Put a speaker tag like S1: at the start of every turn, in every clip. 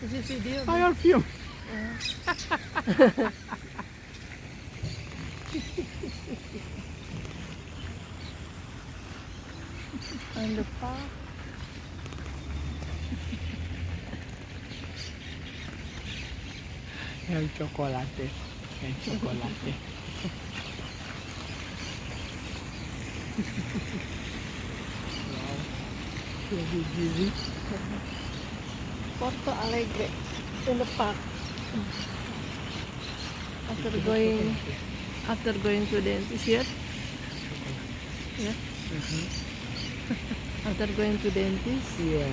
S1: Is it video?
S2: I will film.
S1: On the park.
S2: El chocolate. El chocolate. Wow. Very busy.
S1: Porto Alegre in the park. After going to the dentist here. Yeah. After going to dentist,
S2: Yeah.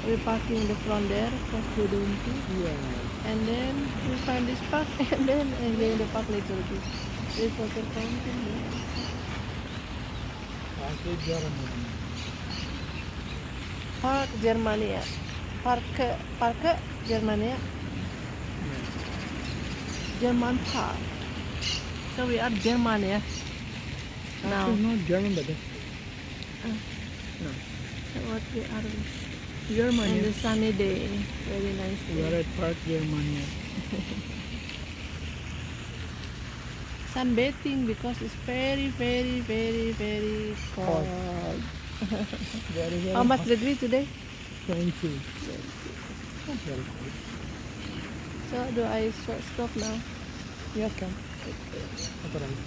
S1: we parking in the front there, close to the dentist.
S2: Yeah.
S1: And then we find this park and then enjoy the park little bit. There's water fountain there.
S2: Parque German.
S1: Park Germania. Park Germania. German Park. So we are Germania now.
S2: It's not German, but no.
S1: So what we are
S2: Germany.
S1: on the sunny day. Very nice
S2: We are
S1: day.
S2: at Park Germany.
S1: Sunbathing because it's very cold.
S2: Very, very
S1: How much
S2: hot.
S1: degree today?
S2: 20. Very cold.
S1: So do I stop now?
S2: Yeah, come. Apa lagi?